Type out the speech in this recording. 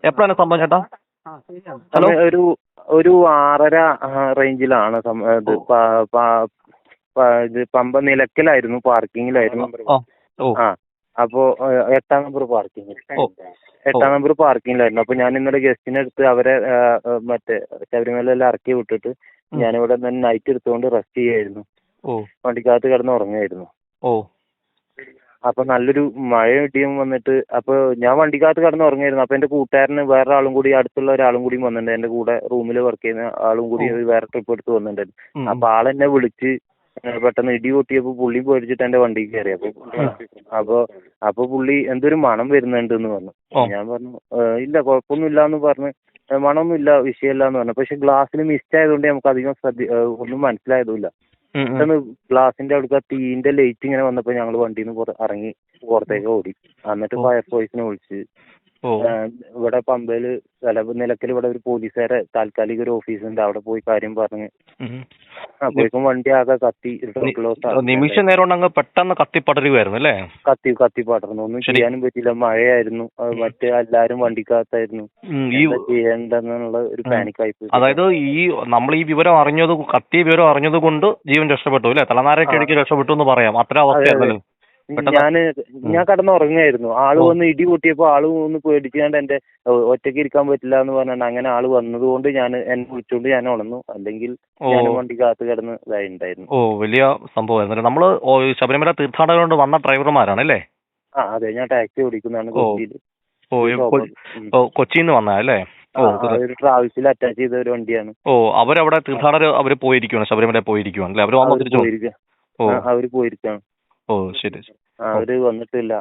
എപ്പോഴാണ് സംഭവം ചേട്ടാ? ഹലോ. ഒരു ഒരു 6:30 റേഞ്ചിലാണ് ഇത് ഇത് പമ്പ നിലക്കലായിരുന്നു, പാർക്കിങ്ങിലായിരുന്നു. ആ അപ്പോ 8-ാം നമ്പർ പാർക്കിങ്ങിലായിരുന്നു. അപ്പൊ ഞാൻ ഇന്നലെ ഗസ്റ്റിനെ എടുത്ത് അവരെ മറ്റേ ശബരിമലയെല്ലാം ഇറക്കി വിട്ടിട്ട് ഞാനിവിടെ നിന്ന് നൈറ്റ് എടുത്തുകൊണ്ട് റെസ്റ്റ് ചെയ്യായിരുന്നു. വണ്ടിക്കകത്ത് കിടന്ന് ഉറങ്ങുമായിരുന്നു. അപ്പൊ നല്ലൊരു മഴയും ഇടിയും വന്നിട്ട് അപ്പൊ ഞാൻ വണ്ടിക്കകത്ത് കിടന്ന് ഉറങ്ങായിരുന്നു. അപ്പൊ എന്റെ കൂട്ടുകാരന് വേറെ ആളും കൂടി, അടുത്തുള്ള ഒരാളും കൂടി വന്നിട്ടുണ്ട്. എന്റെ കൂടെ റൂമിൽ വർക്ക് ചെയ്യുന്ന ആളും കൂടി വേറെ ട്രിപ്പ് എടുത്ത് വന്നിട്ടുണ്ടായിരുന്നു. അപ്പൊ ആളെന്നെ വിളിച്ച് പെട്ടെന്ന് ഇടി പൊട്ടിയപ്പോ പുള്ളി പേടിച്ചിട്ട് എന്റെ വണ്ടിക്ക് കയറി. അപ്പൊ പുള്ളി എന്തൊരു മണം വരുന്നുണ്ട് എന്ന് പറഞ്ഞു. ഞാൻ പറഞ്ഞു ഇല്ല കുഴപ്പമൊന്നുമില്ല എന്ന് പറഞ്ഞ്, മണമൊന്നുമില്ല, വിഷയമില്ല എന്ന് പറഞ്ഞു. പക്ഷെ ഗ്ലാസ്സിൽ മിസ്റ്റ് ആയതുകൊണ്ട് നമുക്ക് അധികം ഒന്നും മനസ്സിലായതുമില്ല. പെട്ടെന്ന് ഗ്ലാസിന്റെ അവിടെ തീന്റെ ലൈറ്റ് ഇങ്ങനെ വന്നപ്പോ ഞങ്ങൾ വണ്ടിയിൽ നിന്ന് ഇറങ്ങി പുറത്തേക്ക് ഓടി. എന്നിട്ട് ഫയർഫോഴ്സിനെ വിളിച്ച് ഇവിടെ പമ്പയില് നിലക്കൽ ഇവിടെ ഒരു പോലീസുകാരെ താൽക്കാലിക ഒരു ഓഫീസുണ്ട്, അവിടെ പോയി കാര്യം പറഞ്ഞ് അപ്പോഴേക്കും വണ്ടി ആകെ കത്തി നിമിഷ നേരം കൊണ്ട് അങ്ങ് പെട്ടെന്ന് കത്തിപ്പടരുമായിരുന്നു അല്ലേ? കത്തി പടർന്നു. ഒന്നും ചെയ്യാനും പറ്റില്ല, മഴയായിരുന്നു. മറ്റേ എല്ലാരും വണ്ടിക്കകത്തായിരുന്നു. ചെയ്യേണ്ടെന്നുള്ള ഒരു പാനിക്കായി പോയി. അതായത് നമ്മൾ ഈ വിവരം അറിഞ്ഞത്, കത്തിയ വിവരം അറിഞ്ഞത് കൊണ്ട് ജീവൻ രക്ഷപ്പെട്ടു അല്ലെ? തലനാരൊക്കെ രക്ഷപ്പെട്ടു എന്ന് പറയാം. അത്ര അവസ്ഥയായിരുന്നല്ലോ. ഞാൻ കിടന്നുറങ്ങായിരുന്നു. ആള് വന്ന് ഇടി പൊട്ടിയപ്പോ ആള് ഒന്ന് പേടിച്ചാണ്ട് എന്റെ ഒറ്റയ്ക്ക് ഇരിക്കാൻ പറ്റില്ല എന്ന് പറഞ്ഞാണ്ട് അങ്ങനെ ആള് വന്നതുകൊണ്ട് എന്നെ വിളിച്ചുകൊണ്ട് ഞാൻ ഉണർന്നു. അല്ലെങ്കിൽ ഞാൻ വണ്ടിക്കകത്ത് കിടന്ന് ഇതായിട്ടുണ്ടായിരുന്നു. വലിയ സംഭവമായിരുന്നു. നമ്മള് ശബരിമല തീർത്ഥാടകർ കൊണ്ട് വന്ന ഡ്രൈവർമാരാണ് അല്ലേ? അതെ, ഞാൻ ടാക്സി ഓടിക്കുന്നതാണ് കൊച്ചിയിൽ. കൊച്ചിയിൽ നിന്ന് വന്നല്ലേ? ഒരു ട്രാവൽസിൽ അറ്റാച്ച് ചെയ്ത ഒരു വണ്ടിയാണ്. അവരവിടെ തീർത്ഥാടകർ അവര് പോയിരിക്കുകയാണ്, ശബരിമല പോയിരിക്കുകയാണ് അല്ലേ? അവര് പോയിരിക്കാണ്. ശരി. അവര് വന്നിട്ടില്ല.